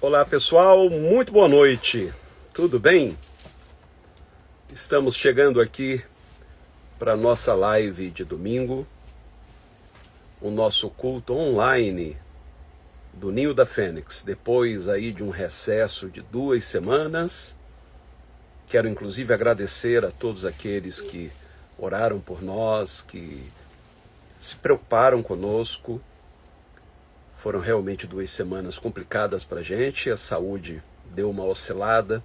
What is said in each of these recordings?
Olá pessoal, muito boa noite, tudo bem? Estamos chegando aqui para a nossa live de domingo, o nosso culto online do Ninho da Fênix, depois aí de um recesso de 2 semanas. Quero inclusive agradecer a todos aqueles que oraram por nós, que se preocuparam conosco. Foram realmente 2 semanas complicadas para a gente, a saúde deu uma oscilada,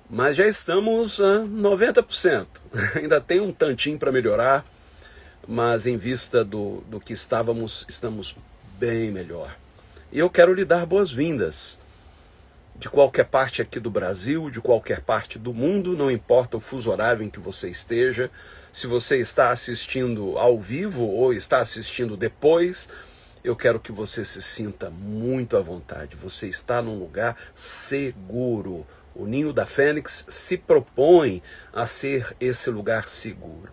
mas já estamos a 90%. Ainda tem um tantinho para melhorar, mas em vista do que estamos bem melhor. E eu quero lhe dar boas-vindas. De qualquer parte aqui do Brasil, de qualquer parte do mundo, não importa o fuso horário em que você esteja, se você está assistindo ao vivo ou está assistindo depois, eu quero que você se sinta muito à vontade. Você está num lugar seguro. O Ninho da Fênix se propõe a ser esse lugar seguro.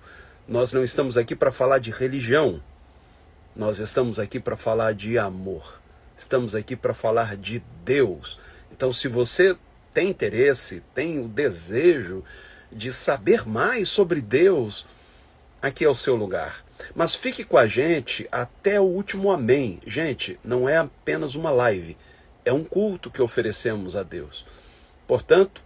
Nós não estamos aqui para falar de religião. Nós estamos aqui para falar de amor. Estamos aqui para falar de Deus. Então, se você tem interesse, tem o desejo de saber mais sobre Deus, aqui é o seu lugar. Mas fique com a gente até o último amém. Gente, não é apenas uma live, é um culto que oferecemos a Deus. Portanto,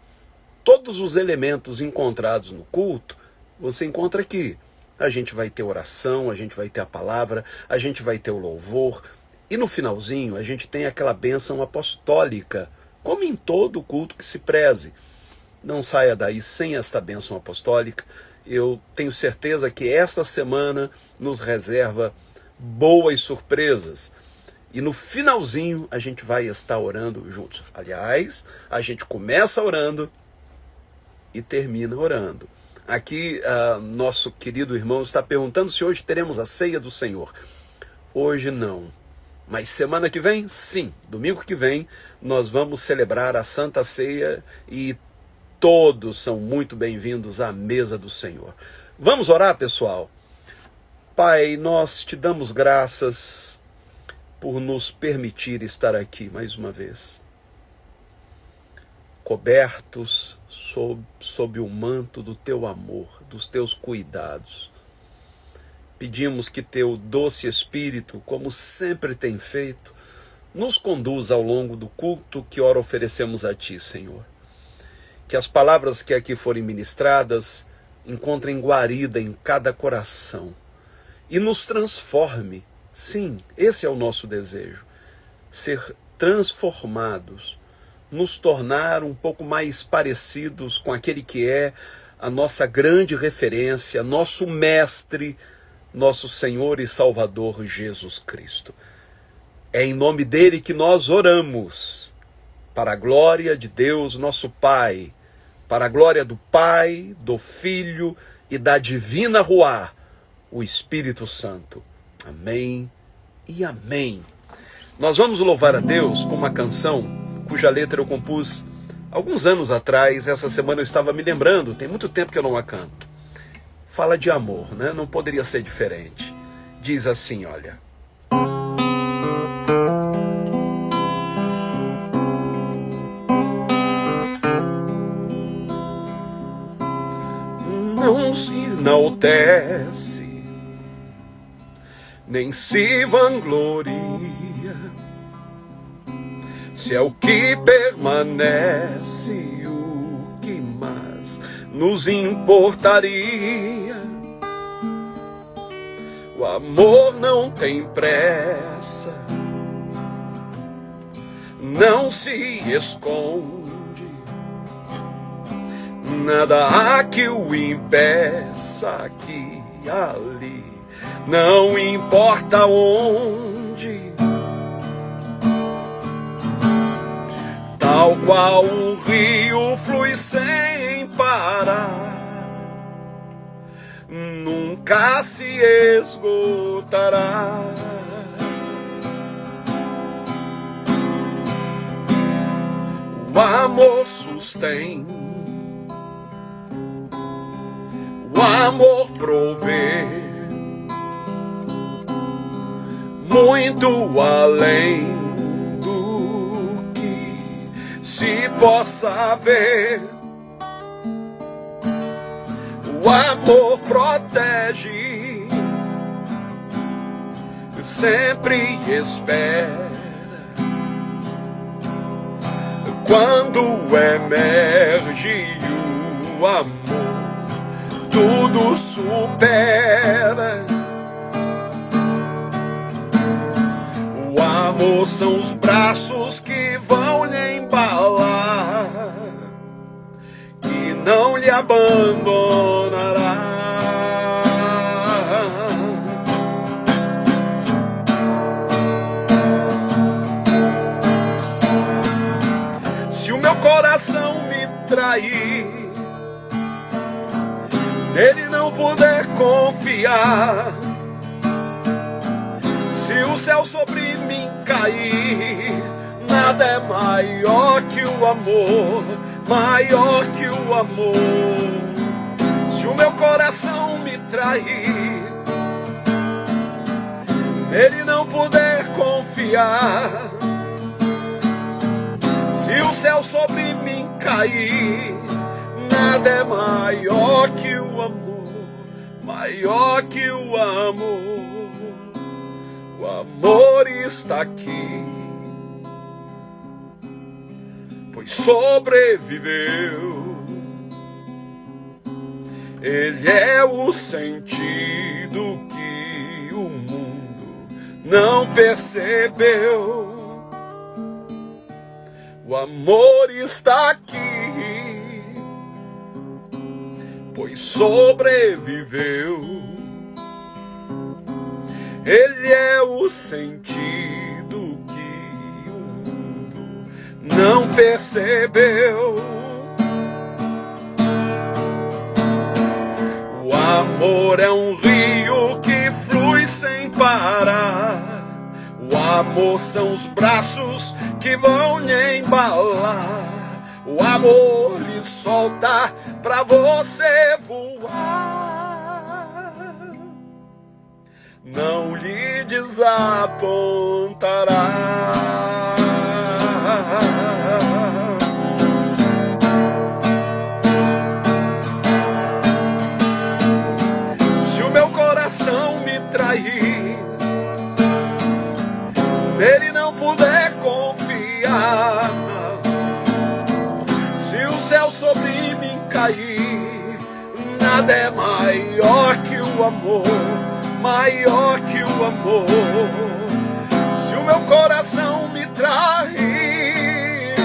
todos os elementos encontrados no culto, você encontra aqui. A gente vai ter oração, a gente vai ter a palavra, a gente vai ter o louvor. E no finalzinho, a gente tem aquela bênção apostólica, como em todo culto que se preze. Não saia daí sem esta bênção apostólica. Eu tenho certeza que esta semana nos reserva boas surpresas. E no finalzinho a gente vai estar orando juntos. Aliás, a gente começa orando e termina orando. Aqui, nosso querido irmão está perguntando se hoje teremos a ceia do Senhor. Hoje não. Mas semana que vem, sim. Domingo que vem, nós vamos celebrar a Santa Ceia e todos são muito bem-vindos à mesa do Senhor. Vamos orar, pessoal? Pai, nós te damos graças por nos permitir estar aqui mais uma vez, cobertos sob o manto do teu amor, dos teus cuidados. Pedimos que teu doce Espírito, como sempre tem feito, nos conduza ao longo do culto que ora oferecemos a ti, Senhor. Que as palavras que aqui forem ministradas encontrem guarida em cada coração e nos transforme. Sim, esse é o nosso desejo. Ser transformados, nos tornar um pouco mais parecidos com aquele que é a nossa grande referência, nosso mestre, nosso Senhor e Salvador Jesus Cristo. É em nome dele que nós oramos, para a glória de Deus, nosso Pai, para a glória do Pai, do Filho e da Divina Ruá, o Espírito Santo. Amém e amém. Nós vamos louvar a Deus com uma canção cuja letra eu compus alguns anos atrás. Essa semana eu estava me lembrando, tem muito tempo que eu não a canto. Fala de amor, né? Não poderia ser diferente. Diz assim, olha. Não se enaltece, nem se vangloria, se é o que permanece, o que mais nos importaria. O amor não tem pressa, não se esconde, nada há que o impeça aqui e ali, não importa onde. Tal qual um rio flui sem parar, nunca se esgotará. O amor sustém, o amor provê, muito além do que se possa ver. O amor protege, sempre espera. Quando emerge o amor, tudo supera. O amor são os braços que vão lhe embalar, que não lhe abandonará. Se o meu coração me trair, nele não puder confiar, se o céu sobre mim cair, nada é maior que o amor, maior que o amor. Se o meu coração me trair, nele não puder confiar, se o céu sobre mim cair, nada é maior que o amor, maior que o amor. O amor está aqui, pois sobreviveu. Ele é o sentido que o mundo não percebeu. O amor está aqui, pois sobreviveu. Ele é o sentido que o mundo não percebeu. O amor é um rio que flui sem parar. O amor são os braços que vão lhe embalar. O amor lhe solta pra você voar, não lhe desapontará. Se o meu coração me trair, nele não puder confiar, se o céu sobre mim cair, nada é maior que o amor, maior que o amor. Se o meu coração me trair,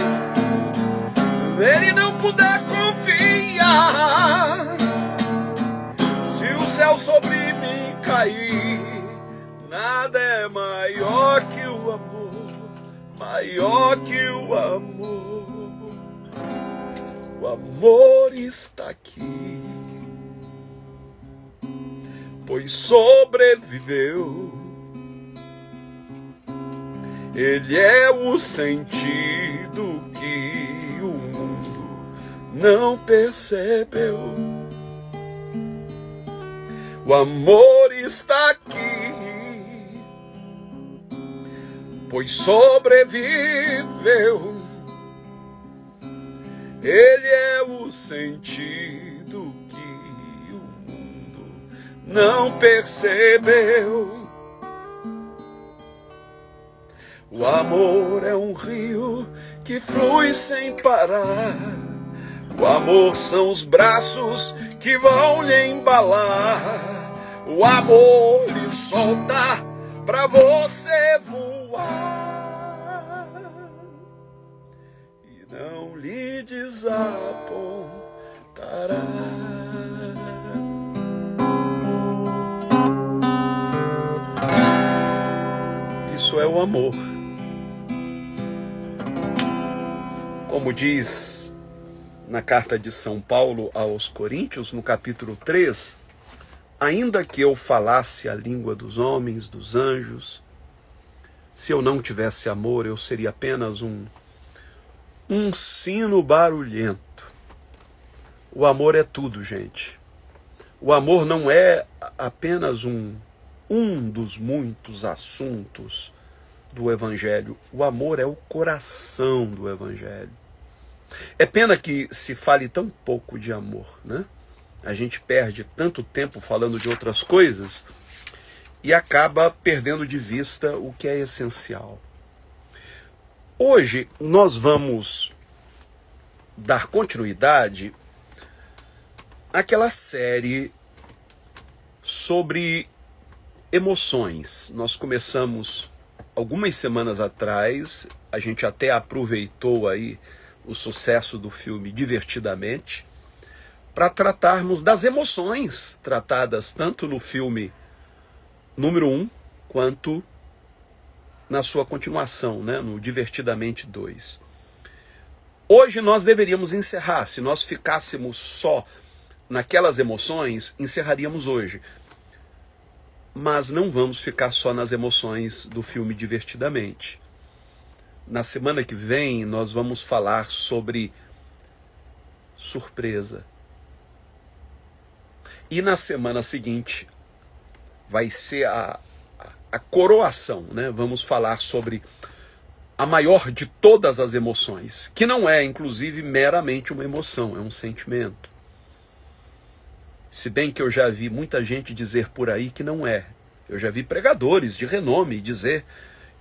nele não puder confiar, se o céu sobre mim cair, nada é maior que o amor, maior que o amor. O amor está aqui, pois sobreviveu. Ele é o sentido que o mundo não percebeu. O amor está aqui, pois sobreviveu. Ele é o sentido que o mundo não percebeu. O amor é um rio que flui sem parar. O amor são os braços que vão lhe embalar. O amor lhe solta pra você voar e não lhe desapontará. Isso é o amor. Como diz na carta de São Paulo aos Coríntios, no capítulo 3, ainda que eu falasse a língua dos homens, dos anjos, se eu não tivesse amor, eu seria apenas um sino barulhento. O amor é tudo, gente. O amor não é apenas um dos muitos assuntos do Evangelho. O amor é o coração do Evangelho. É pena que se fale tão pouco de amor, né? A gente perde tanto tempo falando de outras coisas e acaba perdendo de vista o que é essencial. Hoje nós vamos dar continuidade àquela série sobre emoções. Nós começamos algumas semanas atrás, a gente até aproveitou aí o sucesso do filme Divertidamente para tratarmos das emoções tratadas tanto no filme número 1 quanto na sua continuação, né, no Divertidamente 2. Hoje nós deveríamos encerrar, se nós ficássemos só naquelas emoções, encerraríamos hoje. Mas não vamos ficar só nas emoções do filme Divertidamente. Na semana que vem nós vamos falar sobre surpresa. E na semana seguinte vai ser a coroação, né? Vamos falar sobre a maior de todas as emoções, que não é, inclusive, meramente uma emoção, é um sentimento. Se bem que eu já vi muita gente dizer por aí que não é. Eu já vi pregadores de renome dizer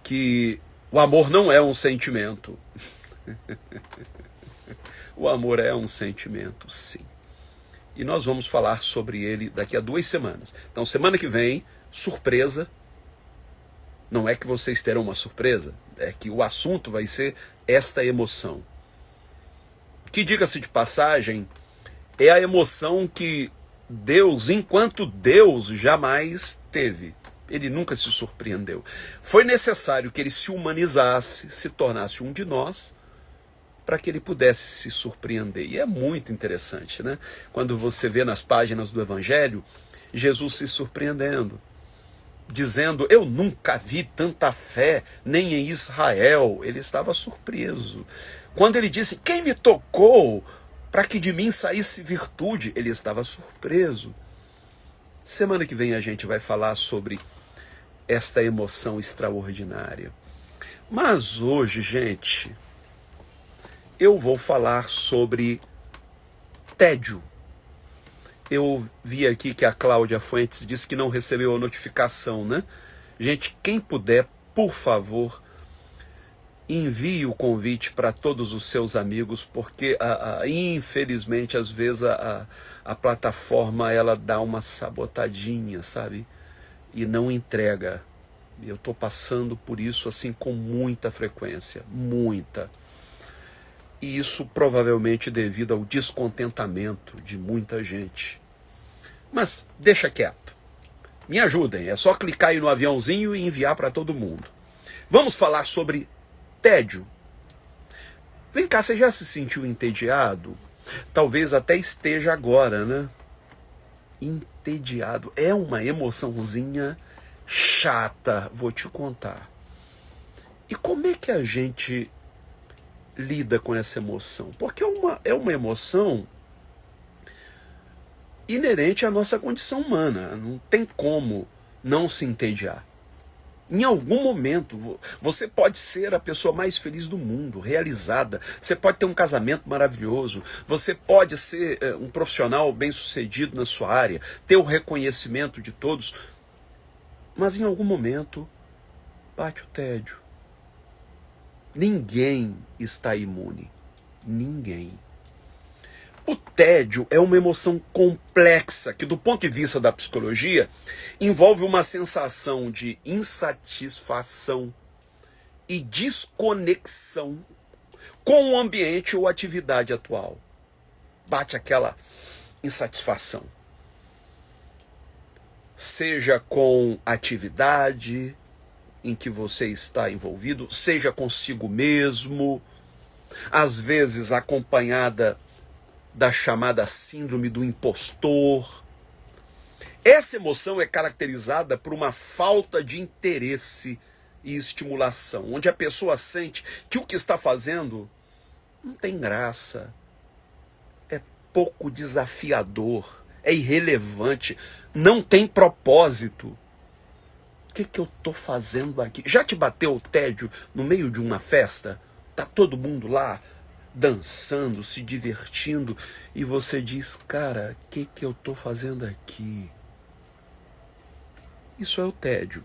que o amor não é um sentimento. O amor é um sentimento, sim. E nós vamos falar sobre ele daqui a 2 semanas. Então, semana que vem, surpresa. Não é que vocês terão uma surpresa, é que o assunto vai ser esta emoção. Que, diga-se de passagem, é a emoção que Deus, enquanto Deus, jamais teve. Ele nunca se surpreendeu. Foi necessário que ele se humanizasse, se tornasse um de nós, para que ele pudesse se surpreender. E é muito interessante, né? Quando você vê nas páginas do Evangelho, Jesus se surpreendendo, dizendo, eu nunca vi tanta fé, nem em Israel. Ele estava surpreso. Quando ele disse, quem me tocou para que de mim saísse virtude? Ele estava surpreso. Semana que vem a gente vai falar sobre esta emoção extraordinária. Mas hoje, gente, eu vou falar sobre tédio. Eu vi aqui que a Cláudia Fuentes disse que não recebeu a notificação, né? Gente, quem puder, por favor, envie o convite para todos os seus amigos, porque infelizmente, às vezes, a plataforma ela dá uma sabotadinha, sabe? E não entrega. Eu estou passando por isso assim com muita frequência, muita. E isso provavelmente devido ao descontentamento de muita gente. Mas deixa quieto. Me ajudem, é só clicar aí no aviãozinho e enviar para todo mundo. Vamos falar sobre tédio. Vem cá, você já se sentiu entediado? Talvez até esteja agora, né? Entediado. É uma emoçãozinha chata, vou te contar. E como é que a gente lida com essa emoção? Porque é uma emoção inerente à nossa condição humana. Não tem como não se entediar. Em algum momento, você pode ser a pessoa mais feliz do mundo, realizada. Você pode ter um casamento maravilhoso. Você pode ser um profissional bem-sucedido na sua área, ter o reconhecimento de todos. Mas em algum momento, bate o tédio. Ninguém está imune. Ninguém. O tédio é uma emoção complexa que, do ponto de vista da psicologia, envolve uma sensação de insatisfação e desconexão com o ambiente ou atividade atual. Bate aquela insatisfação. Seja com atividade em que você está envolvido, seja consigo mesmo, às vezes acompanhada da chamada síndrome do impostor. Essa emoção é caracterizada por uma falta de interesse e estimulação, onde a pessoa sente que o que está fazendo não tem graça, é pouco desafiador, é irrelevante, não tem propósito. O que eu estou fazendo aqui? Já te bateu o tédio no meio de uma festa? Tá todo mundo lá dançando, se divertindo, e você diz, cara, o que eu estou fazendo aqui? Isso é o tédio.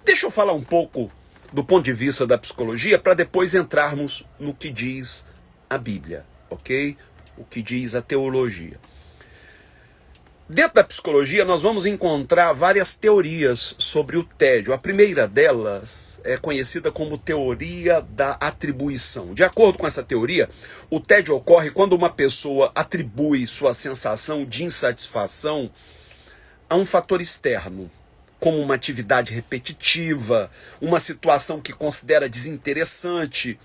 Deixa eu falar um pouco do ponto de vista da psicologia, para depois entrarmos no que diz a Bíblia, ok? O que diz a teologia. Dentro da psicologia, nós vamos encontrar várias teorias sobre o tédio. A primeira delas é conhecida como teoria da atribuição. De acordo com essa teoria, o tédio ocorre quando uma pessoa atribui sua sensação de insatisfação a um fator externo, como uma atividade repetitiva, uma situação que considera desinteressante.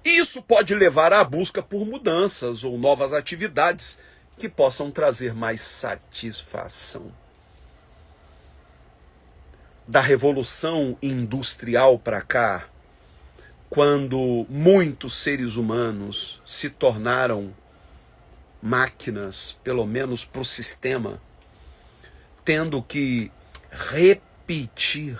Isso pode levar à busca por mudanças ou novas atividades que possam trazer mais satisfação. Da Revolução Industrial para cá, quando muitos seres humanos se tornaram máquinas, pelo menos para o sistema, tendo que repetir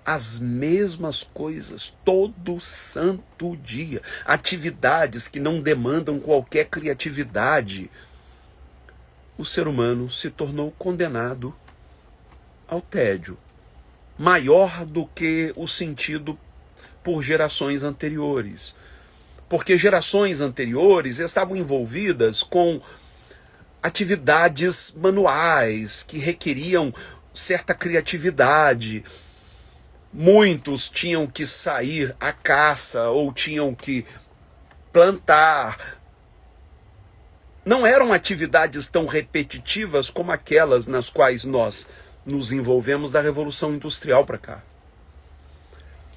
as mesmas coisas todo santo dia, atividades que não demandam qualquer criatividade, o ser humano se tornou condenado ao tédio, maior do que o sentido por gerações anteriores. Porque gerações anteriores estavam envolvidas com atividades manuais que requeriam certa criatividade. Muitos tinham que sair à caça ou tinham que plantar. Não eram atividades tão repetitivas como aquelas nas quais nós nos envolvemos da Revolução Industrial para cá.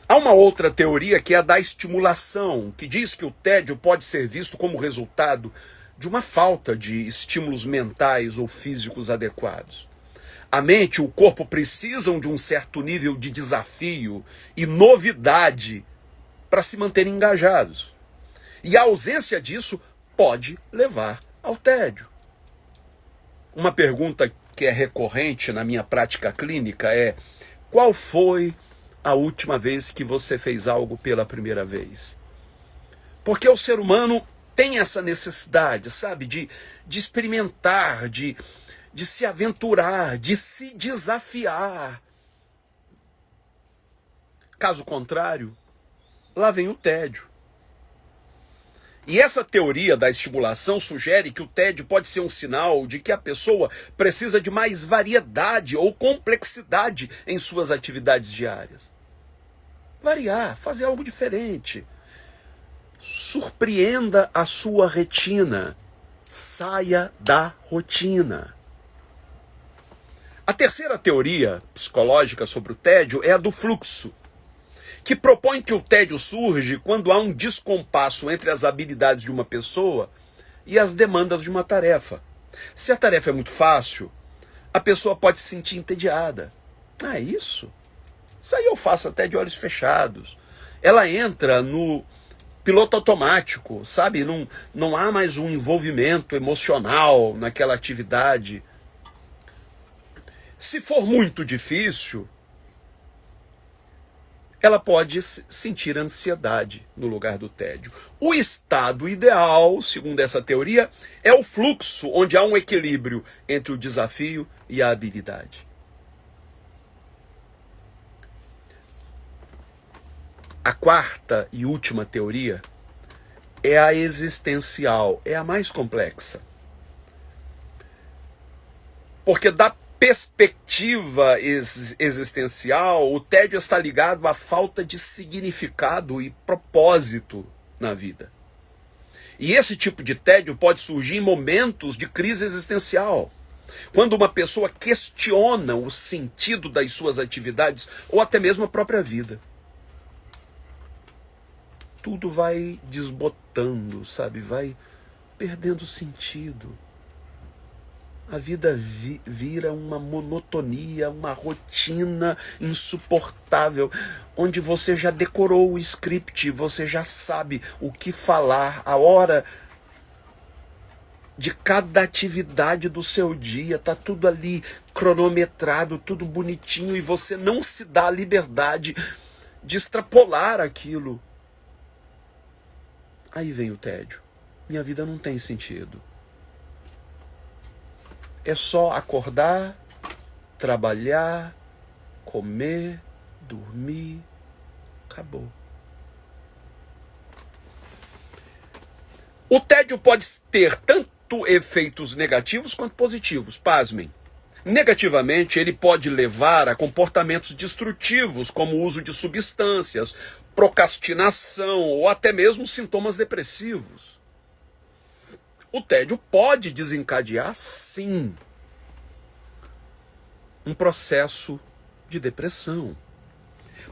Há uma outra teoria que é a da estimulação, que diz que o tédio pode ser visto como resultado de uma falta de estímulos mentais ou físicos adequados. A mente e o corpo precisam de um certo nível de desafio e novidade para se manterem engajados. E a ausência disso pode levar ao tédio. Uma pergunta que é recorrente na minha prática clínica é: qual foi a última vez que você fez algo pela primeira vez? Porque o ser humano tem essa necessidade, sabe, de experimentar, de se aventurar, de se desafiar. Caso contrário, lá vem o tédio. E essa teoria da estimulação sugere que o tédio pode ser um sinal de que a pessoa precisa de mais variedade ou complexidade em suas atividades diárias. Variar, fazer algo diferente. Surpreenda a sua retina. Saia da rotina. A terceira teoria psicológica sobre o tédio é a do fluxo, que propõe que o tédio surge quando há um descompasso entre as habilidades de uma pessoa e as demandas de uma tarefa. Se a tarefa é muito fácil, a pessoa pode se sentir entediada. Ah, é isso? Isso aí eu faço até de olhos fechados. Ela entra no piloto automático, sabe? Não há mais um envolvimento emocional naquela atividade. Se for muito difícil, ela pode sentir ansiedade no lugar do tédio. O estado ideal, segundo essa teoria, é o fluxo, onde há um equilíbrio entre o desafio e a habilidade. A quarta e última teoria é a existencial, é a mais complexa. Porque da perspectiva existencial, o tédio está ligado à falta de significado e propósito na vida. E esse tipo de tédio pode surgir em momentos de crise existencial, quando uma pessoa questiona o sentido das suas atividades ou até mesmo a própria vida. Tudo vai desbotando, sabe? Vai perdendo sentido. A vida vira uma monotonia, uma rotina insuportável, onde você já decorou o script, você já sabe o que falar, a hora de cada atividade do seu dia, tá tudo ali cronometrado, tudo bonitinho, e você não se dá a liberdade de extrapolar aquilo. Aí vem o tédio. Minha vida não tem sentido. É só acordar, trabalhar, comer, dormir. Acabou. O tédio pode ter tanto efeitos negativos quanto positivos, pasmem. Negativamente, ele pode levar a comportamentos destrutivos, como o uso de substâncias, procrastinação ou até mesmo sintomas depressivos. O tédio pode desencadear, sim, um processo de depressão.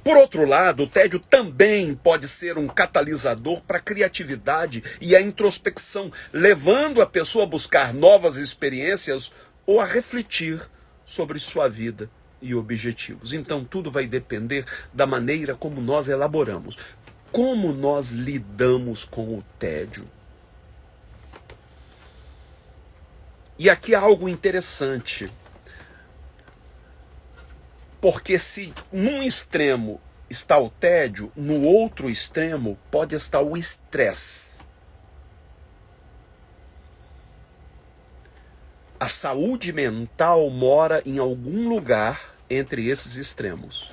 Por outro lado, o tédio também pode ser um catalisador para a criatividade e a introspecção, levando a pessoa a buscar novas experiências ou a refletir sobre sua vida e objetivos. Então, tudo vai depender da maneira como nós elaboramos, como nós lidamos com o tédio. E aqui há algo interessante. Porque se num extremo está o tédio, no outro extremo pode estar o estresse. A saúde mental mora em algum lugar entre esses extremos.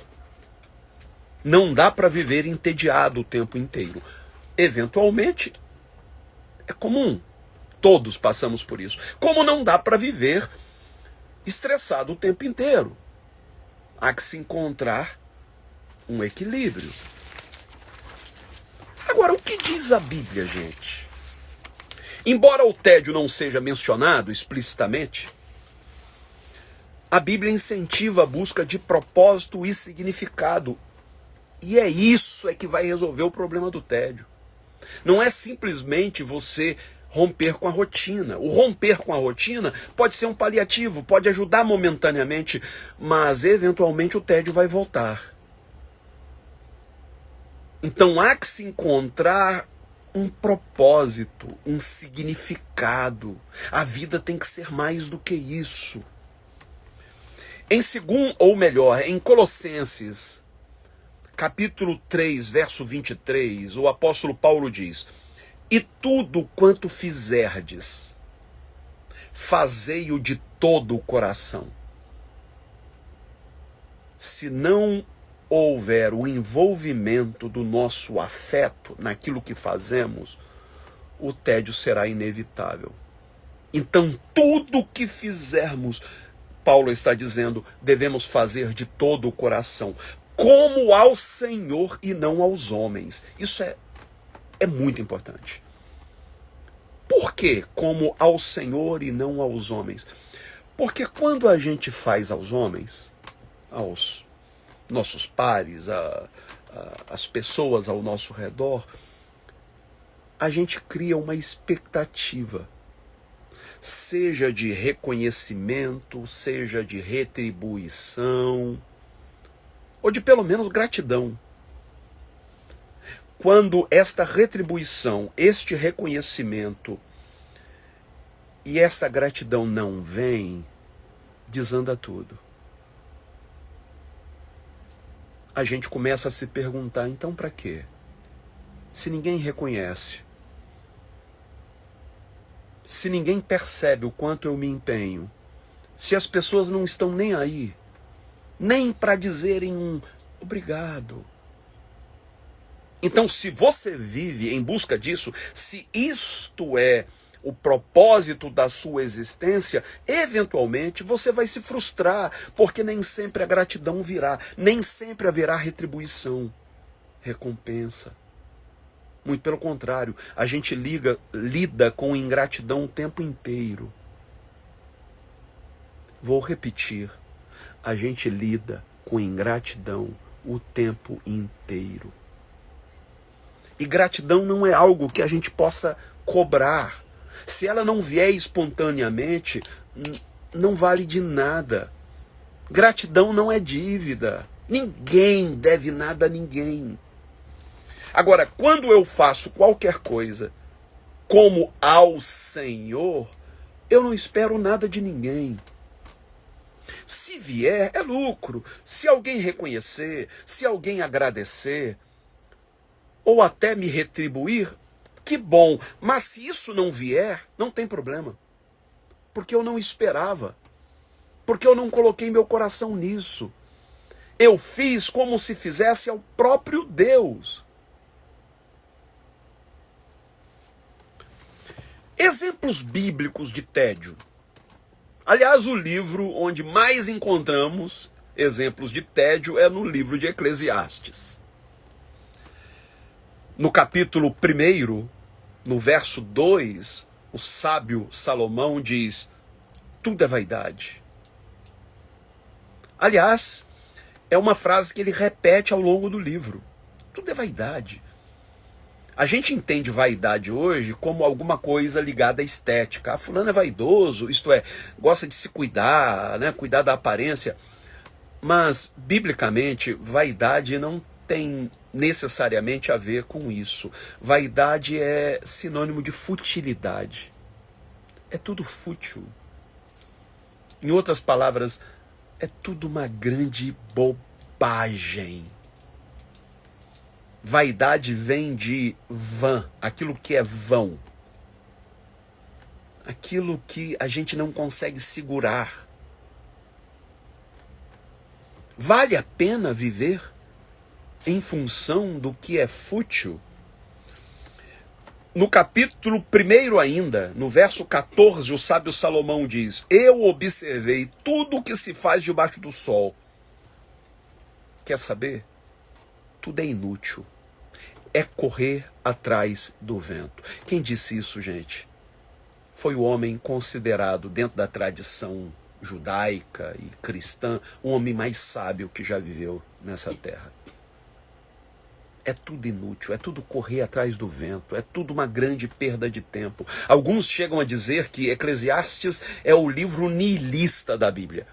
Não dá para viver entediado o tempo inteiro. Eventualmente, é comum. Todos passamos por isso. Como não dá para viver estressado o tempo inteiro. Há que se encontrar um equilíbrio. Agora, o que diz a Bíblia, gente? Embora o tédio não seja mencionado explicitamente, a Bíblia incentiva a busca de propósito e significado. E é isso que vai resolver o problema do tédio. Não é simplesmente você romper com a rotina. O romper com a rotina pode ser um paliativo, pode ajudar momentaneamente, mas eventualmente o tédio vai voltar. Então há que se encontrar um propósito, um significado. A vida tem que ser mais do que isso. Em Colossenses, capítulo 3, verso 23, o apóstolo Paulo diz: "E tudo quanto fizerdes, fazei-o de todo o coração. Se não houver o envolvimento do nosso afeto naquilo que fazemos, o tédio será inevitável." Então, tudo que fizermos, Paulo está dizendo, devemos fazer de todo o coração, como ao Senhor e não aos homens. Isso é muito importante. Por que como ao Senhor e não aos homens? Porque quando a gente faz aos homens, aos nossos pares, as pessoas ao nosso redor, a gente cria uma expectativa, seja de reconhecimento, seja de retribuição, ou de pelo menos gratidão. Quando esta retribuição, este reconhecimento e esta gratidão não vem, desanda tudo. A gente começa a se perguntar, então para quê? Se ninguém reconhece, se ninguém percebe o quanto eu me empenho, se as pessoas não estão nem aí, nem para dizerem um obrigado. Então, se você vive em busca disso, se isto é o propósito da sua existência, eventualmente você vai se frustrar, porque nem sempre a gratidão virá, nem sempre haverá retribuição, recompensa. Muito pelo contrário, a gente lida com ingratidão o tempo inteiro. Vou repetir, a gente lida com ingratidão o tempo inteiro. E gratidão não é algo que a gente possa cobrar. Se ela não vier espontaneamente, não vale de nada. Gratidão não é dívida. Ninguém deve nada a ninguém. Agora, quando eu faço qualquer coisa como ao Senhor, eu não espero nada de ninguém. Se vier, é lucro. Se alguém reconhecer, se alguém agradecer, ou até me retribuir, que bom. Mas se isso não vier, não tem problema. Porque eu não esperava. Porque eu não coloquei meu coração nisso. Eu fiz como se fizesse ao próprio Deus. Exemplos bíblicos de tédio. Aliás, o livro onde mais encontramos exemplos de tédio é no livro de Eclesiastes. No capítulo 1, no verso 2, o sábio Salomão diz: tudo é vaidade. Aliás, é uma frase que ele repete ao longo do livro. Tudo é vaidade. A gente entende vaidade hoje como alguma coisa ligada à estética. Fulano é vaidoso, isto é, gosta de se cuidar, né, cuidar da aparência. Mas, biblicamente, vaidade não tem necessariamente a ver com isso. Vaidade é sinônimo de futilidade. É tudo fútil. Em outras palavras, é tudo uma grande bobagem. Vaidade vem de vã, aquilo que é vão. Aquilo que a gente não consegue segurar. Vale a pena viver em função do que é fútil? No capítulo 1 ainda, no verso 14, o sábio Salomão diz: eu observei tudo o que se faz debaixo do sol. Quer saber? Tudo é inútil. É correr atrás do vento. Quem disse isso, gente? Foi o homem considerado, dentro da tradição judaica e cristã, o homem mais sábio que já viveu nessa terra. É tudo inútil, é tudo correr atrás do vento, é tudo uma grande perda de tempo. Alguns chegam a dizer que Eclesiastes é o livro nihilista da Bíblia.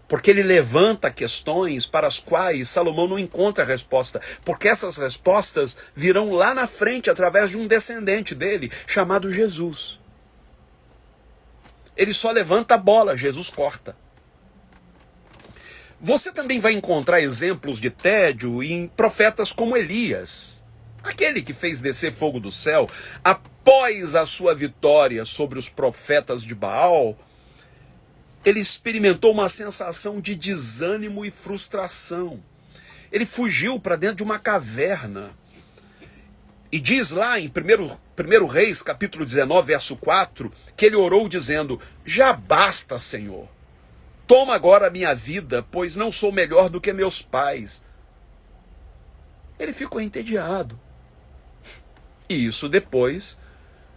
Porque ele levanta questões para as quais Salomão não encontra resposta. Porque essas respostas virão lá na frente através de um descendente dele, chamado Jesus. Ele só levanta a bola, Jesus corta. Você também vai encontrar exemplos de tédio em profetas como Elias. Aquele que fez descer fogo do céu após a sua vitória sobre os profetas de Baal. Ele experimentou uma sensação de desânimo e frustração. Ele fugiu para dentro de uma caverna. E diz lá em 1 Reis, capítulo 19, verso 4, que ele orou dizendo: já basta, Senhor. Toma agora a minha vida, pois não sou melhor do que meus pais. Ele ficou entediado. E isso depois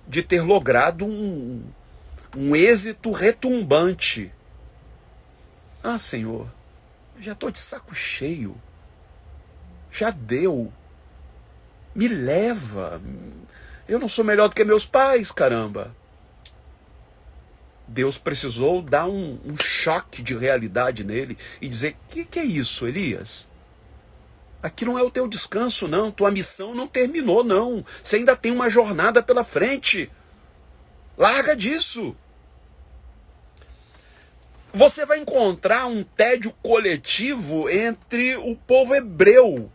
de ter logrado um êxito retumbante. Ah, Senhor, já estou de saco cheio. Já deu. Me leva. Eu não sou melhor do que meus pais, caramba. Deus precisou dar um choque de realidade nele e dizer: que é isso, Elias? Aqui não é o teu descanso, não. Tua missão não terminou, não. Você ainda tem uma jornada pela frente. Larga disso. Você vai encontrar um tédio coletivo entre o povo hebreu,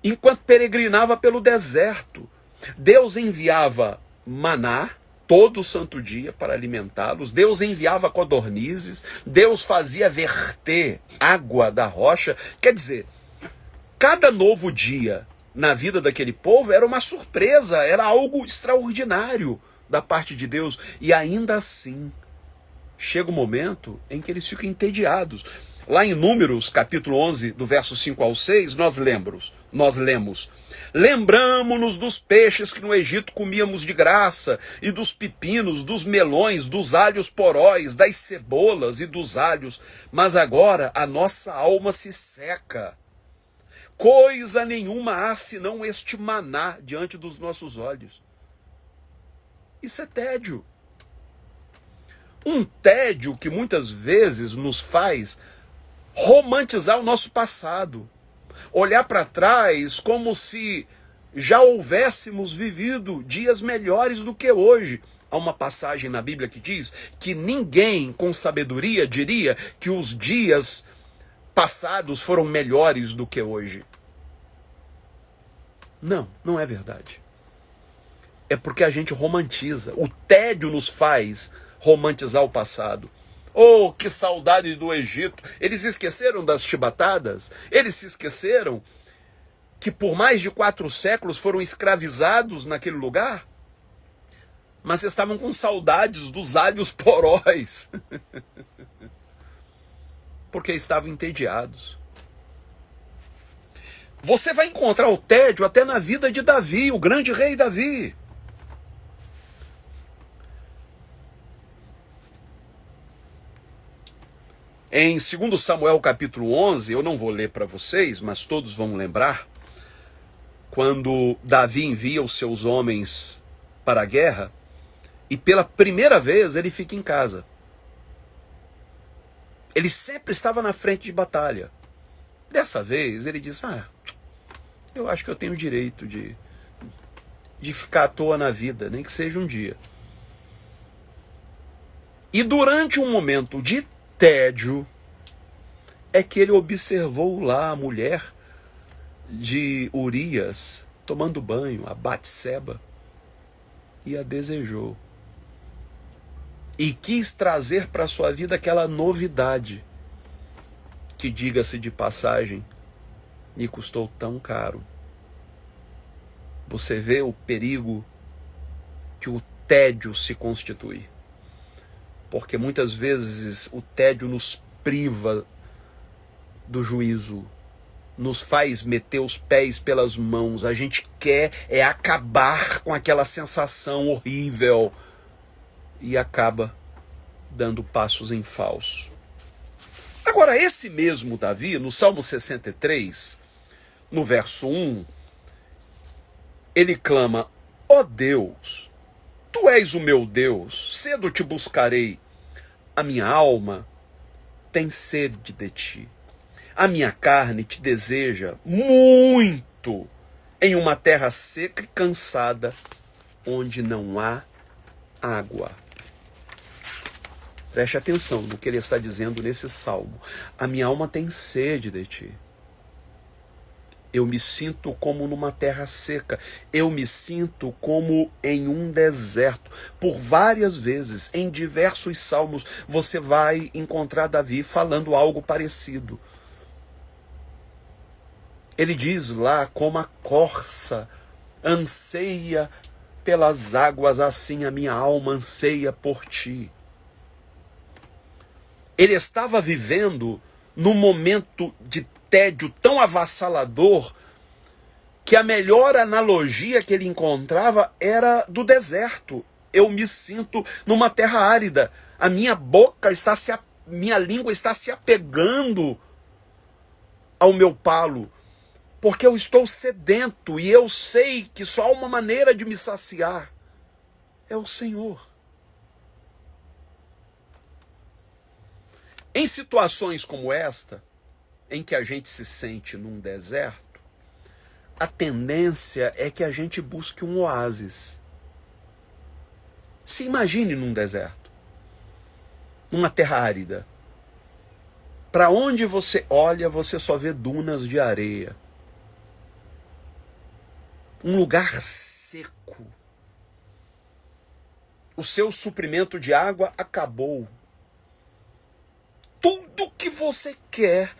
enquanto peregrinava pelo deserto. Deus enviava maná todo santo dia para alimentá-los. Deus enviava codornizes. Deus fazia verter água da rocha. Quer dizer, cada novo dia na vida daquele povo era uma surpresa, era algo extraordinário da parte de Deus. E ainda assim, chega um momento em que eles ficam entediados. Lá em Números, capítulo 11, do verso 5 ao 6, nós lemos: lembramo-nos dos peixes que no Egito comíamos de graça, e dos pepinos, dos melões, dos alhos poróis, das cebolas e dos alhos, mas agora a nossa alma se seca. Coisa nenhuma há senão este maná diante dos nossos olhos. Isso é tédio. Um tédio que muitas vezes nos faz romantizar o nosso passado. Olhar para trás como se já houvéssemos vivido dias melhores do que hoje. Há uma passagem na Bíblia que diz que ninguém com sabedoria diria que os dias passados foram melhores do que hoje. Não, não é verdade. É porque a gente romantiza. O tédio nos faz romantizar o passado. Oh, que saudade do Egito. Eles se esqueceram das chibatadas? Eles se esqueceram que por mais de 4 séculos foram escravizados naquele lugar? Mas estavam com saudades dos alhos poróis. Porque estavam entediados. Você vai encontrar o tédio até na vida de Davi, o grande rei Davi. Em 2 Samuel capítulo 11, eu não vou ler para vocês, mas todos vão lembrar, quando Davi envia os seus homens para a guerra, e pela primeira vez ele fica em casa. Ele sempre estava na frente de batalha. Dessa vez ele diz, eu acho que eu tenho o direito de ficar à toa na vida, nem que seja um dia. E durante um momento de tédio, é que ele observou lá a mulher de Urias tomando banho, a Batseba, e a desejou. E quis trazer para a sua vida aquela novidade, que, diga-se de passagem, me custou tão caro. Você vê o perigo que o tédio se constitui. Porque muitas vezes o tédio nos priva do juízo, nos faz meter os pés pelas mãos. A gente quer acabar com aquela sensação horrível e acaba dando passos em falso. Agora, esse mesmo Davi, no Salmo 63, no verso 1, ele clama, ó Deus, tu és o meu Deus, cedo te buscarei. A minha alma tem sede de ti. A minha carne te deseja muito em uma terra seca e cansada, onde não há água. Preste atenção no que ele está dizendo nesse salmo. A minha alma tem sede de ti. Eu me sinto como numa terra seca. Eu me sinto como em um deserto. Por várias vezes, em diversos salmos, você vai encontrar Davi falando algo parecido. Ele diz lá, como a corça anseia pelas águas, assim a minha alma anseia por ti. Ele estava vivendo num momento de tédio tão avassalador que a melhor analogia que ele encontrava era do deserto. Eu me sinto numa terra árida. A minha minha língua está se apegando ao meu palo, porque eu estou sedento e eu sei que só há uma maneira de me saciar. É o Senhor. Em situações como esta, em que a gente se sente num deserto, a tendência é que a gente busque um oásis. Se imagine num deserto, numa terra árida. Para onde você olha, você só vê dunas de areia. Um lugar seco. O seu suprimento de água acabou. Tudo que você quer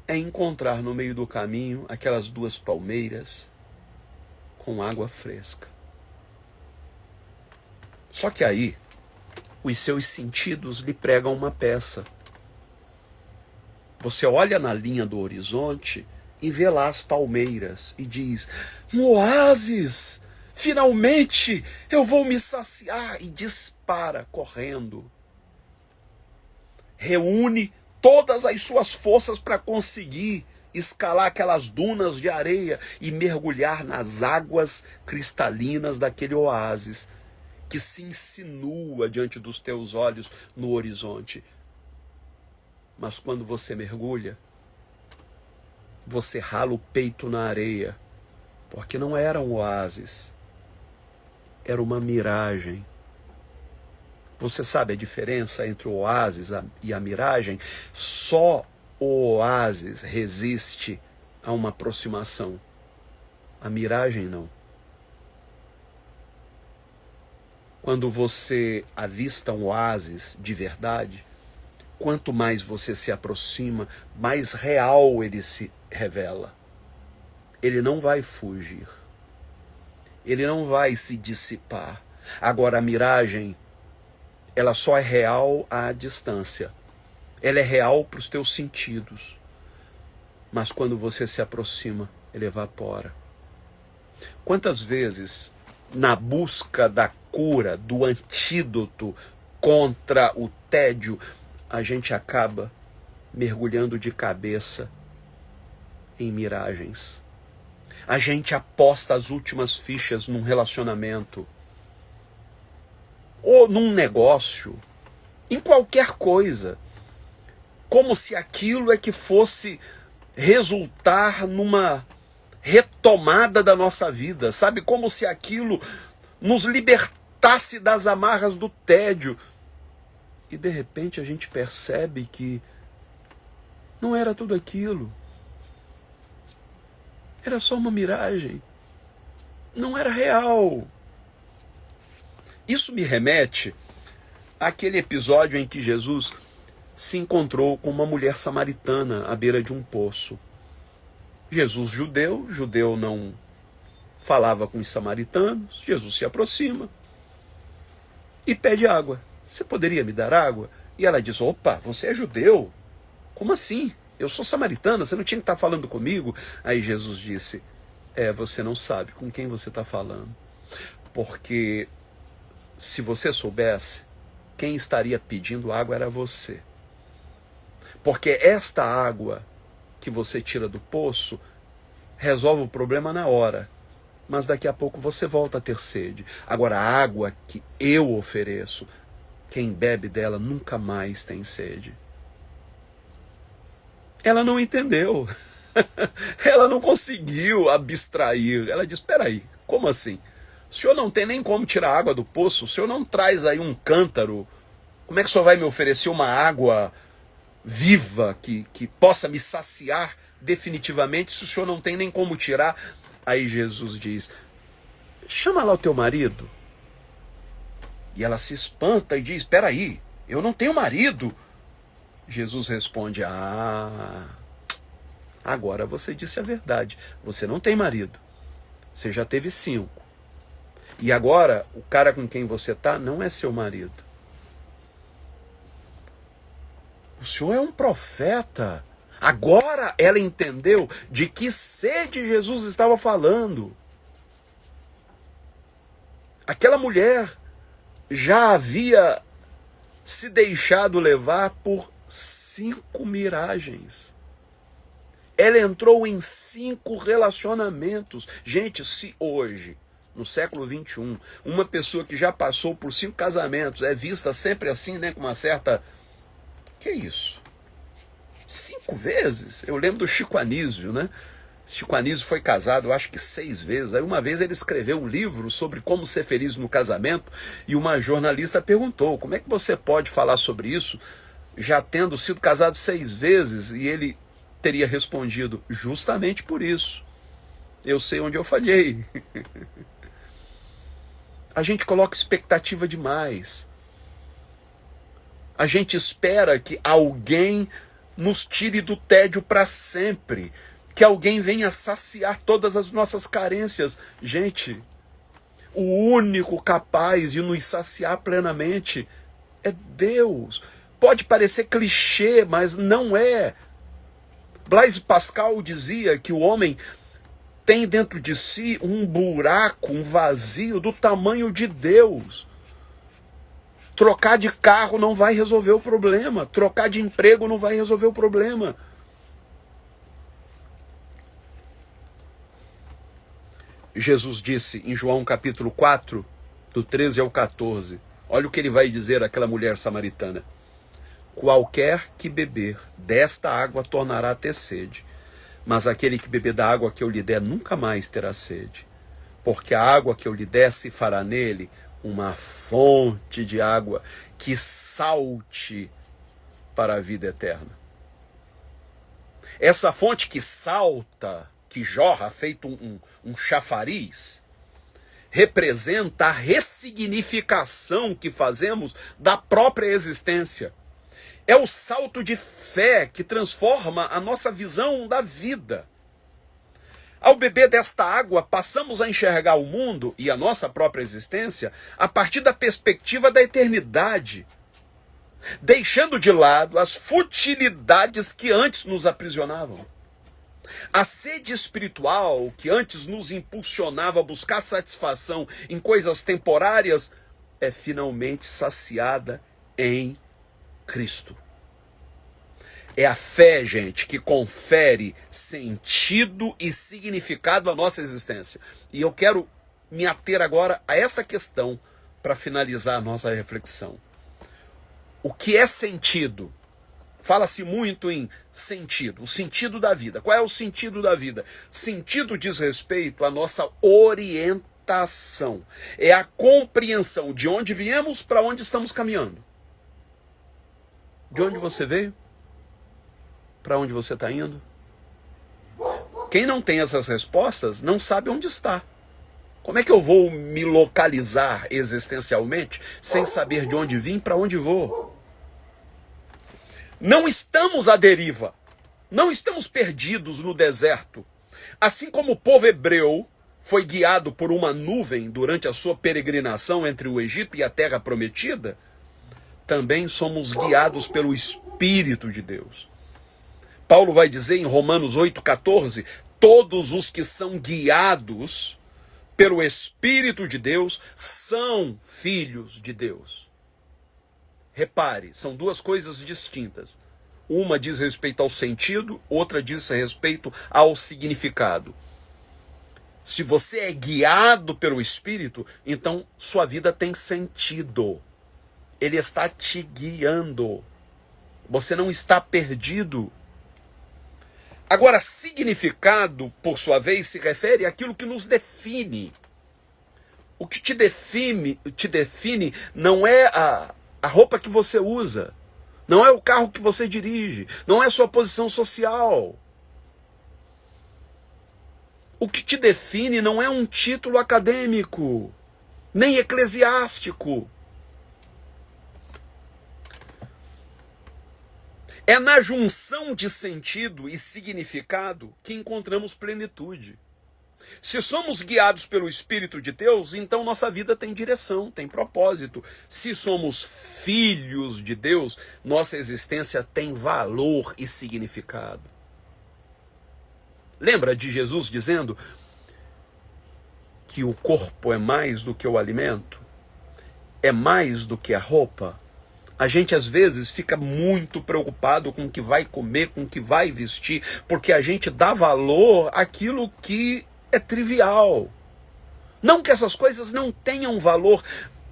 é encontrar no meio do caminho aquelas 2 palmeiras com água fresca. Só que aí, os seus sentidos lhe pregam uma peça. Você olha na linha do horizonte e vê lá as palmeiras e diz, um oásis, finalmente eu vou me saciar, e dispara correndo. Reúne todas as suas forças para conseguir escalar aquelas dunas de areia e mergulhar nas águas cristalinas daquele oásis que se insinua diante dos teus olhos no horizonte. Mas quando você mergulha, você rala o peito na areia, porque não era um oásis, era uma miragem. Você sabe a diferença entre o oásis e a miragem? Só o oásis resiste a uma aproximação. A miragem não. Quando você avista um oásis de verdade, quanto mais você se aproxima, mais real ele se revela. Ele não vai fugir. Ele não vai se dissipar. Agora, a miragem, ela só é real à distância. Ela é real para os teus sentidos. Mas quando você se aproxima, ele evapora. Quantas vezes, na busca da cura, do antídoto contra o tédio, a gente acaba mergulhando de cabeça em miragens. A gente aposta as últimas fichas num relacionamento, ou num negócio, em qualquer coisa, como se aquilo é que fosse resultar numa retomada da nossa vida, sabe? Como se aquilo nos libertasse das amarras do tédio. E de repente a gente percebe que não era tudo aquilo. Era só uma miragem. Não era real. Isso me remete àquele episódio em que Jesus se encontrou com uma mulher samaritana à beira de um poço. Jesus, judeu não falava com os samaritanos. Jesus se aproxima e pede água. Você poderia me dar água? E ela diz, opa, você é judeu? Como assim? Eu sou samaritana, você não tinha que estar falando comigo? Aí Jesus disse, você não sabe com quem você está falando. Porque se você soubesse, quem estaria pedindo água era você. Porque esta água que você tira do poço resolve o problema na hora. Mas daqui a pouco você volta a ter sede. Agora, a água que eu ofereço, quem bebe dela nunca mais tem sede. Ela não entendeu. Ela não conseguiu abstrair. Ela diz, espera aí, como assim? O senhor não tem nem como tirar água do poço? O senhor não traz aí um cântaro? Como é que o senhor vai me oferecer uma água viva que possa me saciar definitivamente se o senhor não tem nem como tirar? Aí Jesus diz, chama lá o teu marido. E ela se espanta e diz, espera aí, eu não tenho marido. Jesus responde, agora você disse a verdade. Você não tem marido. Você já teve 5. E agora, o cara com quem você está não é seu marido. O senhor é um profeta. Agora ela entendeu de que sede Jesus estava falando. Aquela mulher já havia se deixado levar por 5 miragens. Ela entrou em 5 relacionamentos. Gente, se hoje, no século 21, uma pessoa que já passou por 5 casamentos é vista sempre assim, né, com uma certa... Que isso? 5 vezes? Eu lembro do Chico Anísio, né? Chico Anísio foi casado, eu acho que 6 vezes. Aí uma vez ele escreveu um livro sobre como ser feliz no casamento e uma jornalista perguntou, como é que você pode falar sobre isso já tendo sido casado 6 vezes? E ele teria respondido, justamente por isso. Eu sei onde eu falhei. A gente coloca expectativa demais. A gente espera que alguém nos tire do tédio para sempre. Que alguém venha saciar todas as nossas carências. Gente, o único capaz de nos saciar plenamente é Deus. Pode parecer clichê, mas não é. Blaise Pascal dizia que o homem tem dentro de si um buraco, um vazio do tamanho de Deus. Trocar de carro não vai resolver o problema. Trocar de emprego não vai resolver o problema. Jesus disse em João capítulo 4, do 13 ao 14, olha o que ele vai dizer àquela mulher samaritana. Qualquer que beber desta água tornará a ter sede, mas aquele que beber da água que eu lhe der nunca mais terá sede, porque a água que eu lhe der se fará nele uma fonte de água que salte para a vida eterna. Essa fonte que salta, que jorra feito um chafariz, representa a ressignificação que fazemos da própria existência. É o salto de fé que transforma a nossa visão da vida. Ao beber desta água, passamos a enxergar o mundo e a nossa própria existência a partir da perspectiva da eternidade, deixando de lado as futilidades que antes nos aprisionavam. A sede espiritual que antes nos impulsionava a buscar satisfação em coisas temporárias é finalmente saciada em Cristo. É a fé, gente, que confere sentido e significado à nossa existência. E eu quero me ater agora a esta questão para finalizar a nossa reflexão. O que é sentido? Fala-se muito em sentido, o sentido da vida. Qual é o sentido da vida? Sentido diz respeito à nossa orientação. É a compreensão de onde viemos para onde estamos caminhando. De onde você veio? Para onde você está indo? Quem não tem essas respostas não sabe onde está. Como é que eu vou me localizar existencialmente sem saber de onde vim, para onde vou? Não estamos à deriva. Não estamos perdidos no deserto. Assim como o povo hebreu foi guiado por uma nuvem durante a sua peregrinação entre o Egito e a terra prometida, também somos guiados pelo Espírito de Deus. Paulo vai dizer em Romanos 8,14, todos os que são guiados pelo Espírito de Deus são filhos de Deus. Repare, são duas coisas distintas. Uma diz respeito ao sentido, outra diz respeito ao significado. Se você é guiado pelo Espírito, então sua vida tem sentido. Ele está te guiando. Você não está perdido. Agora, significado, por sua vez, se refere àquilo que nos define. O que te define não é a roupa que você usa, não é o carro que você dirige, não é a sua posição social. O que te define não é um título acadêmico, nem eclesiástico. É na junção de sentido e significado que encontramos plenitude. Se somos guiados pelo Espírito de Deus, então nossa vida tem direção, tem propósito. Se somos filhos de Deus, nossa existência tem valor e significado. Lembra de Jesus dizendo que o corpo é mais do que o alimento? É mais do que a roupa? A gente às vezes fica muito preocupado com o que vai comer, com o que vai vestir, porque a gente dá valor àquilo que é trivial. Não que essas coisas não tenham valor,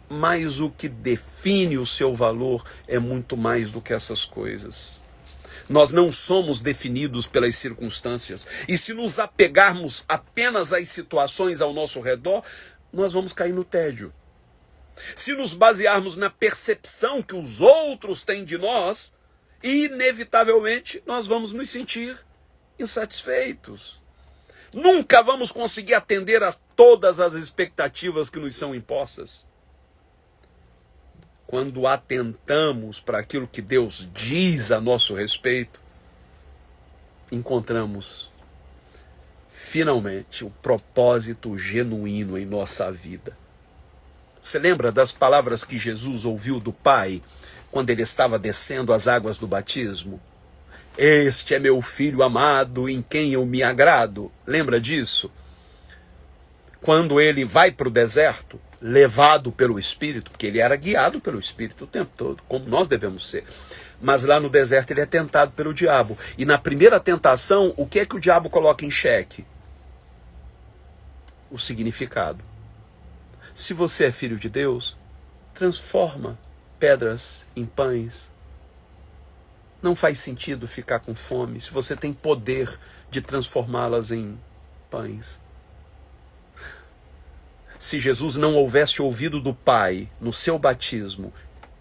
mas o que define o seu valor é muito mais do que essas coisas. Nós não somos definidos pelas circunstâncias. E se nos apegarmos apenas às situações ao nosso redor, nós vamos cair no tédio. Se nos basearmos na percepção que os outros têm de nós, inevitavelmente nós vamos nos sentir insatisfeitos. Nunca vamos conseguir atender a todas as expectativas que nos são impostas. Quando atentamos para aquilo que Deus diz a nosso respeito, encontramos finalmente o propósito genuíno em nossa vida. Você lembra das palavras que Jesus ouviu do Pai quando ele estava descendo as águas do batismo? Este é meu filho amado em quem eu me agrado. Lembra disso? Quando ele vai para o deserto, levado pelo Espírito, porque ele era guiado pelo Espírito o tempo todo, como nós devemos ser. Mas lá no deserto ele é tentado pelo diabo. E na primeira tentação, o que é que o diabo coloca em xeque? O significado. Se você é filho de Deus, transforma pedras em pães. Não faz sentido ficar com fome se você tem poder de transformá-las em pães. Se Jesus não houvesse ouvido do Pai no seu batismo,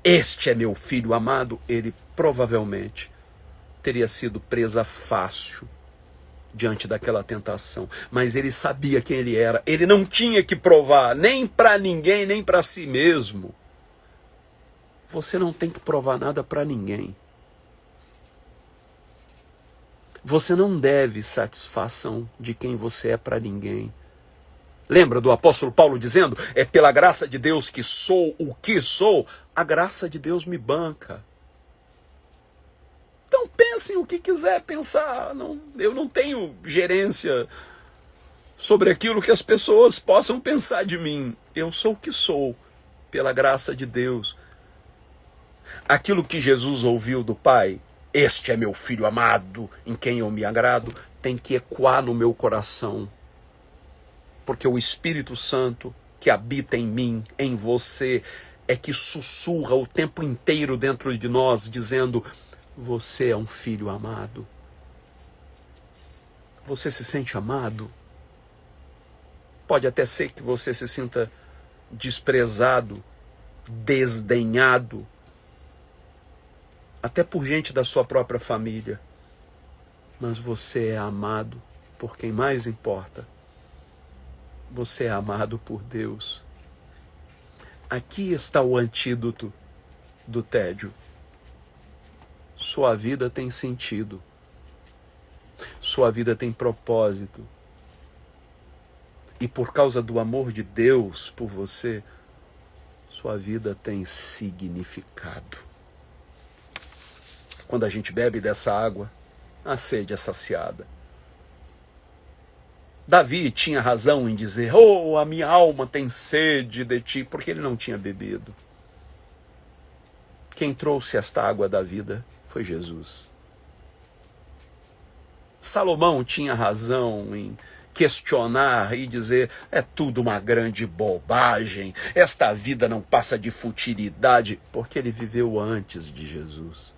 este é meu filho amado, ele provavelmente teria sido presa fácil diante daquela tentação, mas ele sabia quem ele era. Ele não tinha que provar, nem para ninguém, nem para si mesmo. Você não tem que provar nada para ninguém. Você não deve satisfação de quem você é para ninguém. Lembra do apóstolo Paulo dizendo: é pela graça de Deus que sou o que sou, a graça de Deus me banca. Então pensem o que quiser pensar. Eu não tenho gerência sobre aquilo que as pessoas possam pensar de mim. Eu sou o que sou, pela graça de Deus. Aquilo que Jesus ouviu do Pai, este é meu filho amado, em quem eu me agrado, tem que ecoar no meu coração. Porque o Espírito Santo que habita em mim, em você, é que sussurra o tempo inteiro dentro de nós, dizendo: você é um filho amado. Você se sente amado? Pode até ser que você se sinta desprezado, desdenhado, até por gente da sua própria família. Mas você é amado por quem mais importa. Você é amado por Deus. Aqui está o antídoto do tédio. Sua vida tem sentido. Sua vida tem propósito. E por causa do amor de Deus por você, sua vida tem significado. Quando a gente bebe dessa água, a sede é saciada. Davi tinha razão em dizer: oh, a minha alma tem sede de ti, porque ele não tinha bebido. Quem trouxe esta água da vida foi Jesus. Salomão tinha razão em questionar e dizer: é tudo uma grande bobagem, esta vida não passa de futilidade, porque ele viveu antes de Jesus.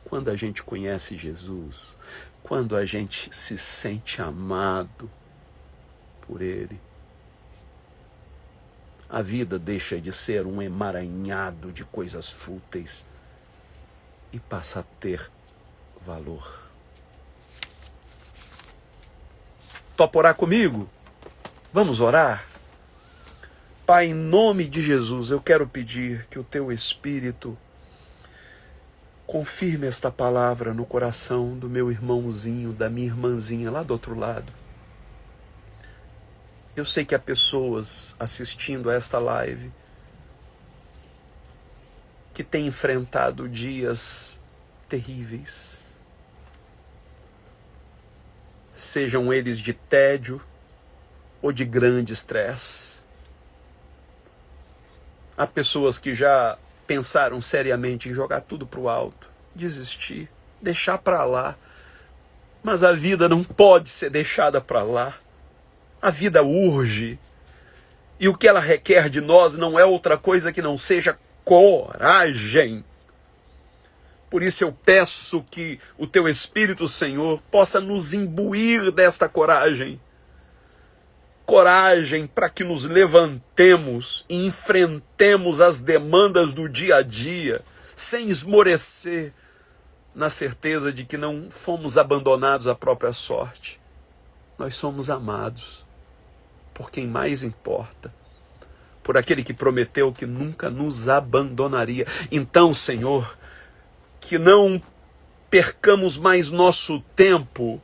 Quando a gente conhece Jesus, quando a gente se sente amado por Ele, a vida deixa de ser um emaranhado de coisas fúteis e passa a ter valor. Topa orar comigo? Vamos orar? Pai, em nome de Jesus, eu quero pedir que o Teu Espírito confirme esta palavra no coração do meu irmãozinho, da minha irmãzinha lá do outro lado. Eu sei que há pessoas assistindo a esta live que têm enfrentado dias terríveis. Sejam eles de tédio ou de grande estresse. Há pessoas que já pensaram seriamente em jogar tudo para o alto, desistir, deixar para lá. Mas a vida não pode ser deixada para lá. A vida urge. E o que ela requer de nós não é outra coisa que não seja coragem. Por isso eu peço que o Teu Espírito, Senhor, possa nos imbuir desta coragem. Coragem para que nos levantemos e enfrentemos as demandas do dia a dia, sem esmorecer, na certeza de que não fomos abandonados à própria sorte. Nós somos amados por quem mais importa, por aquele que prometeu que nunca nos abandonaria. Então, Senhor, que não percamos mais nosso tempo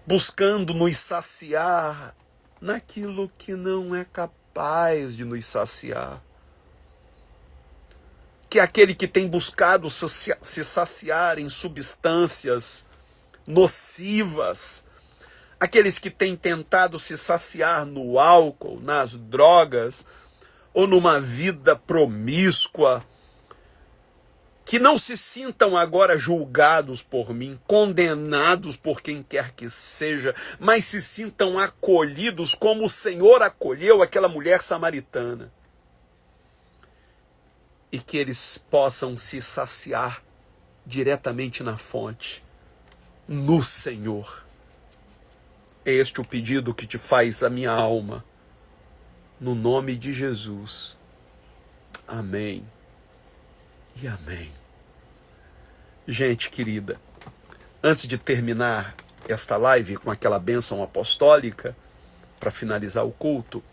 buscando nos saciar naquilo que não é capaz de nos saciar. Que aquele que tem buscado se saciar em substâncias nocivas, aqueles que têm tentado se saciar no álcool, nas drogas, ou numa vida promíscua, que não se sintam agora julgados por mim, condenados por quem quer que seja, mas se sintam acolhidos como o Senhor acolheu aquela mulher samaritana. E que eles possam se saciar diretamente na fonte, no Senhor. É este o pedido que te faz a minha alma, no nome de Jesus. Amém e amém. Gente querida, Antes de terminar esta live com aquela bênção apostólica, para finalizar o culto,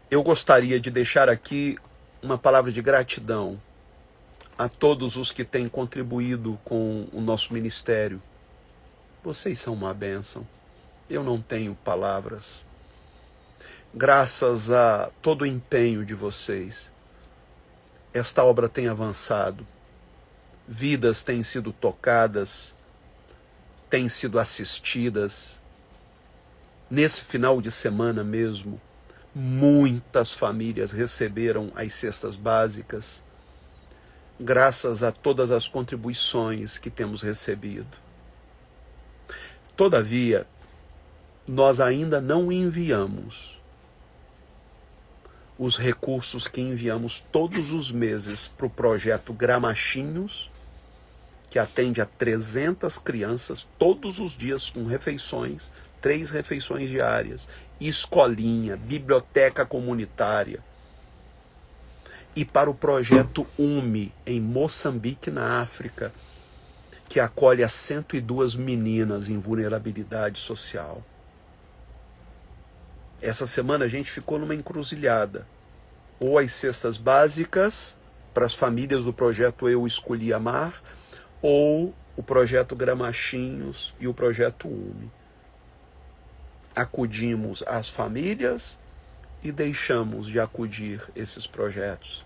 eu gostaria de deixar aqui uma palavra de gratidão a todos os que têm contribuído com o nosso ministério. Vocês são uma bênção. Eu não tenho palavras. Graças a todo o empenho de vocês, esta obra tem avançado. Vidas têm sido tocadas, têm sido assistidas. Nesse final de semana mesmo, muitas famílias receberam as cestas básicas, graças a todas as contribuições que temos recebido. Todavia, nós ainda não enviamos os recursos que enviamos todos os meses para o projeto Gramachinhos, que atende a 300 crianças todos os dias com refeições, 3 refeições diárias, escolinha, biblioteca comunitária. E para o projeto UMI, em Moçambique, na África, que acolhe as 102 meninas em vulnerabilidade social. Essa semana a gente ficou numa encruzilhada. Ou as cestas básicas para as famílias do projeto Eu Escolhi Amar, ou o projeto Gramachinhos e o projeto UMI. Acudimos às famílias e deixamos de acudir esses projetos.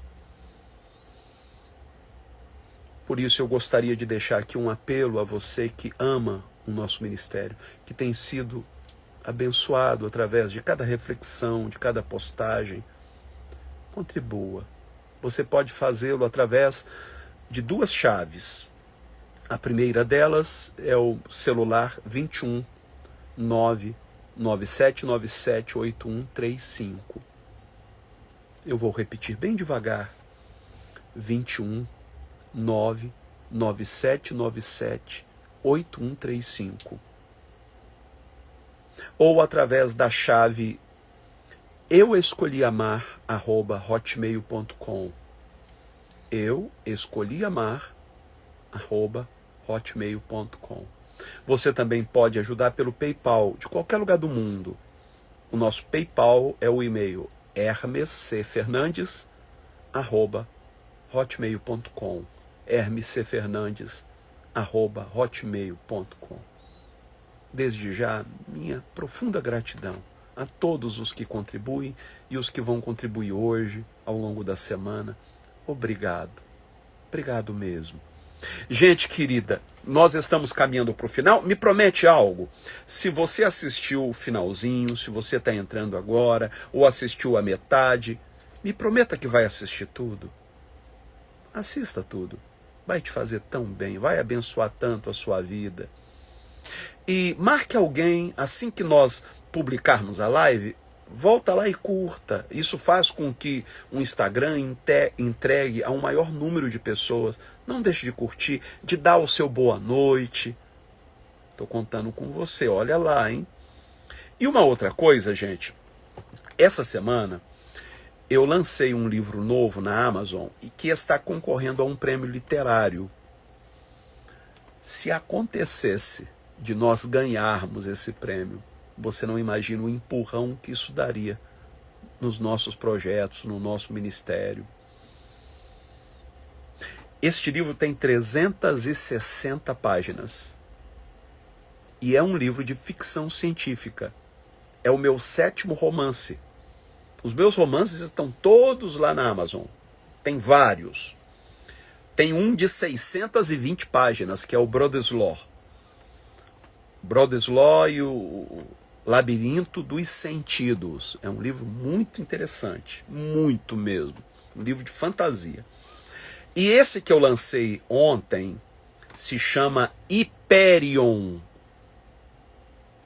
Por isso eu gostaria de deixar aqui um apelo a você que ama o nosso ministério, que tem sido abençoado através de cada reflexão, de cada postagem. Contribua. Você pode fazê-lo através de 2 chaves. A primeira delas é o celular 21 99797 8135. Eu vou repetir bem devagar. 21 99797 8135. Ou através da chave euescolhiamar@hotmail.com. euescolhiamar@hotmail.com. Você também pode ajudar pelo PayPal, de qualquer lugar do mundo. O nosso PayPal é o e-mail hermescfernandes@hotmail.com. hermescfernandes@hotmail.com. Desde já, minha profunda gratidão a todos os que contribuem e os que vão contribuir hoje, ao longo da semana. Obrigado. Obrigado mesmo. Gente querida, nós estamos caminhando para o final. Me promete algo. Se você assistiu o finalzinho, se você está entrando agora, ou assistiu a metade, me prometa que vai assistir tudo. Assista tudo. Vai te fazer tão bem, vai abençoar tanto a sua vida. E marque alguém, assim que nós publicarmos a live, volta lá e curta. Isso faz com que o Instagram entregue a um maior número de pessoas. Não deixe de curtir, de dar o seu boa noite. Estou contando com você, olha lá, hein? E uma outra coisa, gente. Essa semana eu lancei um livro novo na Amazon e que está concorrendo a um prêmio literário. Se acontecesse de nós ganharmos esse prêmio, você não imagina o empurrão que isso daria nos nossos projetos, no nosso ministério. Este livro tem 360 páginas. E é um livro de ficção científica. É o meu 7º romance. Os meus romances estão todos lá na Amazon. Tem vários. Tem um de 620 páginas, que é o Brodeslaw. Brodeslaw e o Labirinto dos Sentidos. É um livro muito interessante, muito mesmo. Um livro de fantasia. E esse que eu lancei ontem se chama Hyperion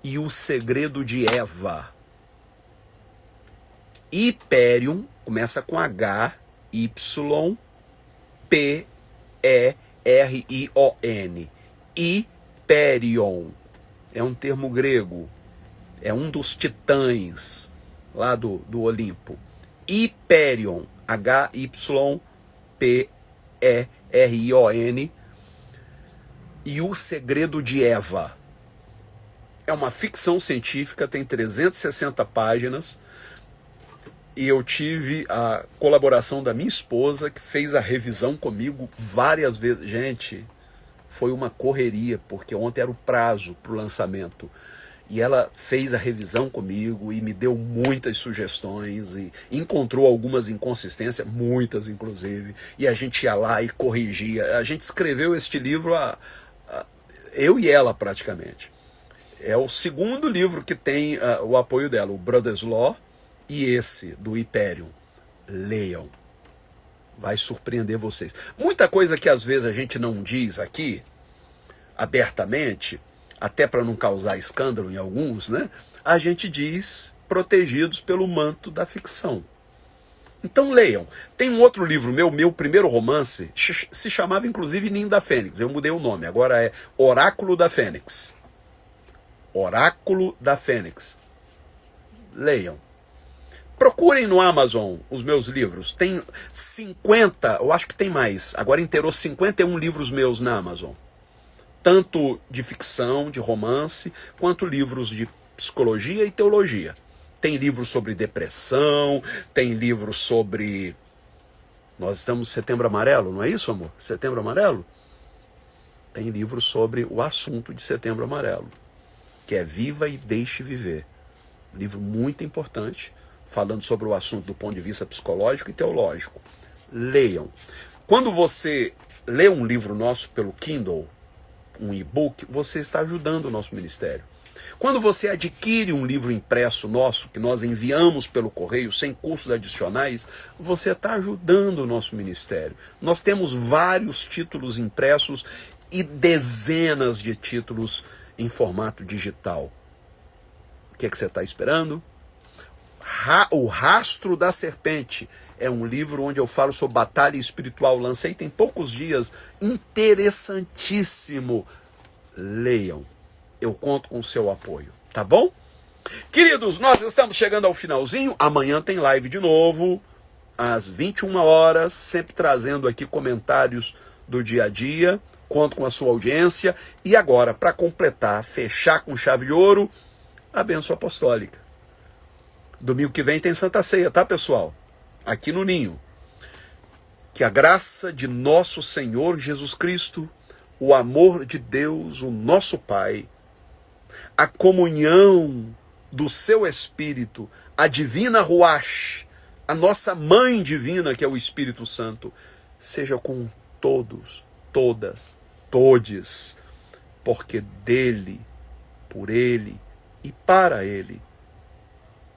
e o Segredo de Eva. Hyperion começa com H, Y, P, E, R, I, O, N. Hyperion. É um termo grego. É um dos titãs lá do Olimpo. Hyperion. H-Y-P-E-R-I-O-N. e O Segredo de Eva. É uma ficção científica, tem 360 páginas, e eu tive a colaboração da minha esposa, que fez a revisão comigo várias vezes. Gente, foi uma correria, porque ontem era o prazo para o lançamento. E ela fez a revisão comigo e me deu muitas sugestões e encontrou algumas inconsistências, muitas inclusive, e a gente ia lá e corrigia. A gente escreveu este livro, eu e ela praticamente. É o segundo livro que tem o apoio dela, o Brothers Law, e esse do Hyperion. Leiam. Vai surpreender vocês. Muita coisa que às vezes a gente não diz aqui, abertamente, até para não causar escândalo em alguns, né? A gente diz protegidos pelo manto da ficção. Então leiam. Tem um outro livro meu primeiro romance, se chamava inclusive Ninho da Fênix. Eu mudei o nome, agora é Oráculo da Fênix. Oráculo da Fênix. Leiam. Procurem no Amazon os meus livros. Tem 50, eu acho que tem mais. Agora inteirou 51 livros meus na Amazon. Tanto de ficção, de romance, quanto livros de psicologia e teologia. Tem livros sobre depressão, tem livros sobre... Nós estamos em Setembro Amarelo, não é isso, amor? Setembro Amarelo? Tem livros sobre o assunto de Setembro Amarelo, que é Viva e Deixe Viver. Livro muito importante, falando sobre o assunto do ponto de vista psicológico e teológico. Leiam. Quando você lê um livro nosso pelo Kindle, um e-book, você está ajudando o nosso ministério. Quando você adquire um livro impresso nosso, que nós enviamos pelo correio, sem custos adicionais, você está ajudando o nosso ministério. Nós temos vários títulos impressos e dezenas de títulos em formato digital. O que é que você está esperando? O Rastro da Serpente é um livro onde eu falo sobre batalha espiritual. Lancei tem poucos dias. Interessantíssimo. Leiam. Eu conto com o seu apoio. Tá bom? Queridos, nós estamos chegando ao finalzinho. Amanhã tem live de novo, às 21 horas, sempre trazendo aqui comentários do dia a dia. Conto com a sua audiência. E agora, para completar, fechar com chave de ouro, a bênção apostólica. Domingo que vem tem Santa Ceia, tá, pessoal? Aqui no Ninho. Que a graça de nosso Senhor Jesus Cristo, o amor de Deus, o nosso Pai, a comunhão do seu Espírito, a divina Ruach, a nossa Mãe Divina, que é o Espírito Santo, seja com todos, todas, todes, porque dele, por ele e para ele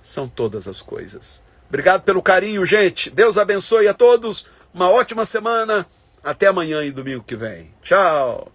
são todas as coisas. Obrigado pelo carinho, gente. Deus abençoe a todos. Uma ótima semana. Até amanhã e domingo que vem. Tchau.